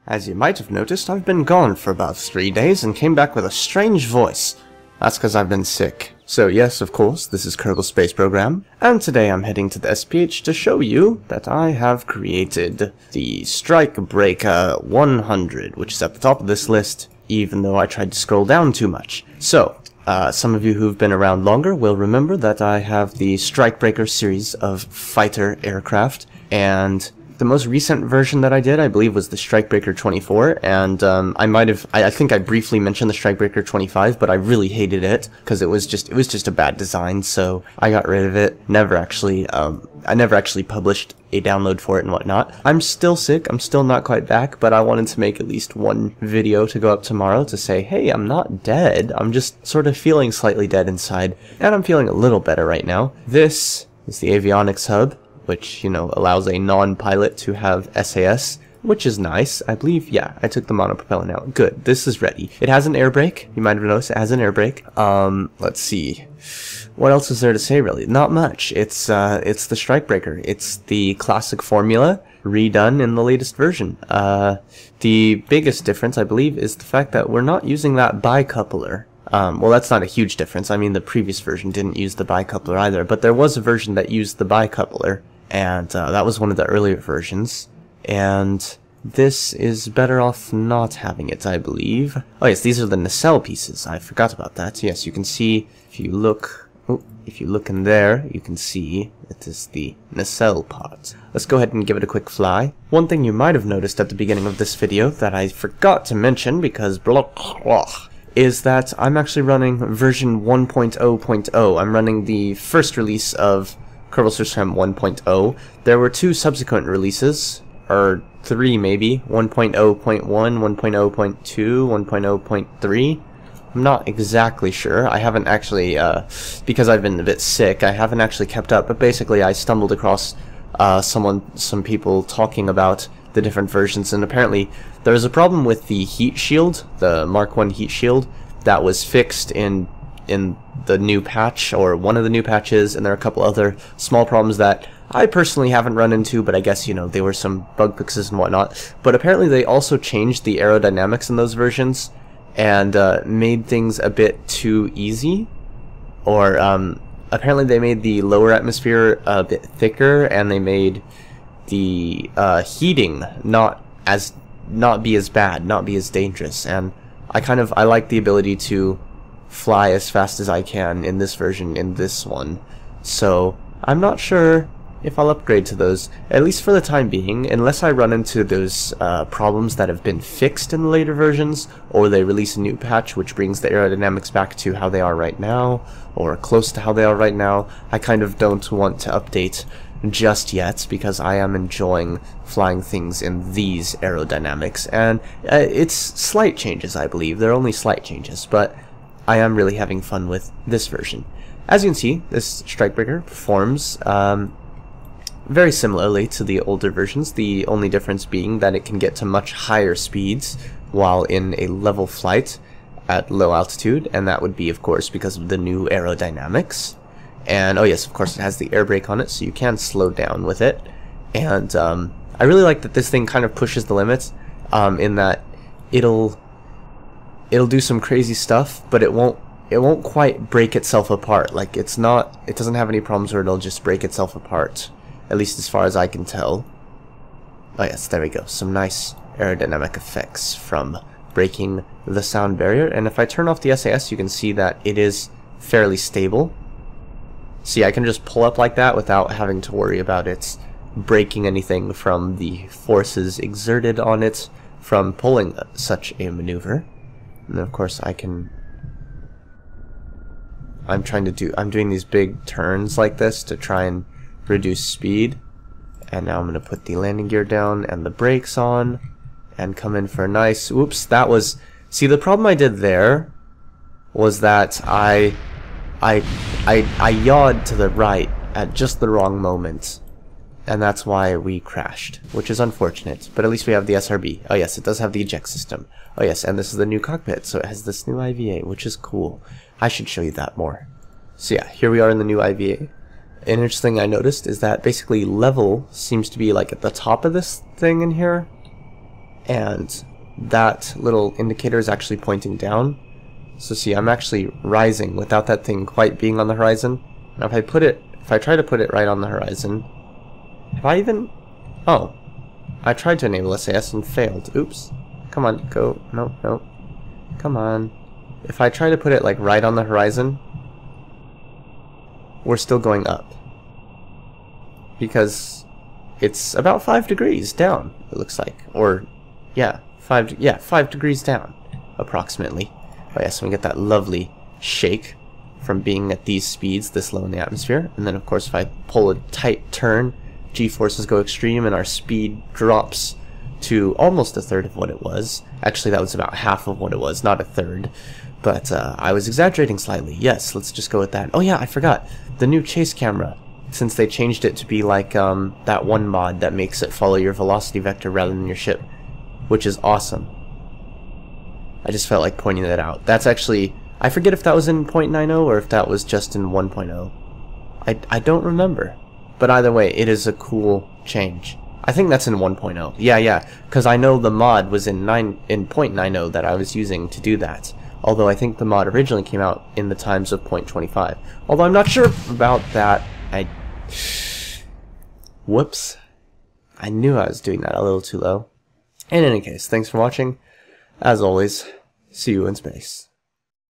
As you might have noticed, I've been gone for about 3 days and came back with a strange voice. That's because I've been sick. So yes, of course, this is Kerbal Space Program, and today I'm heading to the SPH to show you that I have created the Strikebreaker 100, which is at the top of this list, even though I tried to scroll down too much. So, some of you who've been around longer will remember that I have the Strikebreaker series of fighter aircraft, and the most recent version that I did, I believe, was the Strikebreaker 24, and I think I briefly mentioned the Strikebreaker 25, but I really hated it because it was just a bad design, so I got rid of it. I never actually published a download for it and whatnot. I'm still sick, I'm still not quite back, but I wanted to make at least one video to go up tomorrow to say, hey, I'm not dead, I'm just sort of feeling slightly dead inside, and I'm feeling a little better right now. This is the avionics hub, which, you know, allows a non-pilot to have SAS, which is nice. I believe, yeah, I took the monopropellant out. Good, this is ready. It has an air brake. You might have noticed it has an air brake. Let's see. What else is there to say, really? Not much. It's the Strikebreaker. It's the classic formula redone in the latest version. The biggest difference, I believe, is the fact that we're not using that bicoupler. Well, that's not a huge difference. I mean, the previous version didn't use the bicoupler either, but there was a version that used the bicoupler, and that was one of the earlier versions, and this is better off not having it, I believe. Oh yes, these are the nacelle pieces. I forgot about that. Yes, you can see, if you look in there, you can see it is the nacelle part. Let's go ahead and give it a quick fly. One thing you might have noticed at the beginning of this video that I forgot to mention because is that I'm actually running version 1.0.0. I'm running the first release of Kerbal Space Program 1.0. There were 2 subsequent releases, or 3 maybe, 1.0.1, 1.0.2, 1.0.3. I'm not exactly sure. I haven't actually, because I've been a bit sick, I haven't actually kept up, but basically I stumbled across some people talking about the different versions, and apparently there was a problem with the heat shield, the Mark 1 heat shield, that was fixed in the new patch, or one of the new patches, and there are a couple other small problems that I personally haven't run into, but I guess, you know, they were some bug fixes and whatnot. But apparently they also changed the aerodynamics in those versions, and made things a bit too easy, or apparently they made the lower atmosphere a bit thicker, and they made the heating not be as bad, not be as dangerous, and I like the ability to fly as fast as I can in this version, in this one, so I'm not sure if I'll upgrade to those, at least for the time being, unless I run into those problems that have been fixed in the later versions, or they release a new patch which brings the aerodynamics back to how they are right now, or close to how they are right now. I kind of don't want to update just yet, because I am enjoying flying things in these aerodynamics, and it's slight changes, I believe. They're only slight changes, but I am really having fun with this version. As you can see, this Strikebreaker performs very similarly to the older versions, the only difference being that it can get to much higher speeds while in a level flight at low altitude, and that would be, of course, because of the new aerodynamics. And oh yes, of course, it has the air brake on it, so you can slow down with it. And I really like that this thing kind of pushes the limits, in that it'll do some crazy stuff, but it won't quite break itself apart. Like, it doesn't have any problems where it'll just break itself apart, at least as far as I can tell. Oh yes, there we go. Some nice aerodynamic effects from breaking the sound barrier. And if I turn off the SAS, you can see that it is fairly stable. See, I can just pull up like that without having to worry about it breaking anything from the forces exerted on it from pulling such a maneuver. And of course I'm doing these big turns like this to try and reduce speed. And now I'm going to put the landing gear down and the brakes on and come in for a nice, oops, that was, see, the problem I did there was that I yawed to the right at just the wrong moment, and that's why we crashed, which is unfortunate, but at least we have the SRB. Oh yes, it does have the eject system. Oh yes, and this is the new cockpit, so it has this new IVA, which is cool. I should show you that more. So yeah, here we are in the new IVA. An interesting thing I noticed is that basically level seems to be like at the top of this thing in here, and that little indicator is actually pointing down. So see, I'm actually rising without that thing quite being on the horizon. Now if I try to put it right on the horizon, have I even... Oh, I tried to enable SAS and failed. Oops. Come on, go. Nope, nope. Come on. If I try to put it like right on the horizon, we're still going up. Because it's about 5 degrees down, it looks like. Or, yeah, 5 degrees down, approximately. Oh yeah, so we get that lovely shake from being at these speeds this low in the atmosphere. And then of course if I pull a tight turn, G-forces go extreme and our speed drops to almost a third of what it was. Actually that was about half of what it was, not a third. But I was exaggerating slightly. Yes, let's just go with that. Oh yeah, I forgot. The new chase camera, since they changed it to be like that one mod that makes it follow your velocity vector rather than your ship, which is awesome. I just felt like pointing that out. That's actually, I forget if that was in 0.90 or if that was just in 1.0. I don't remember. But either way, it is a cool change. I think that's in 1.0. Yeah, because I know the mod was in 0.90 that I was using to do that. Although I think the mod originally came out in the times of 0.25. Although I'm not sure about that. Whoops. I knew I was doing that a little too low. In any case, thanks for watching. As always, see you in space.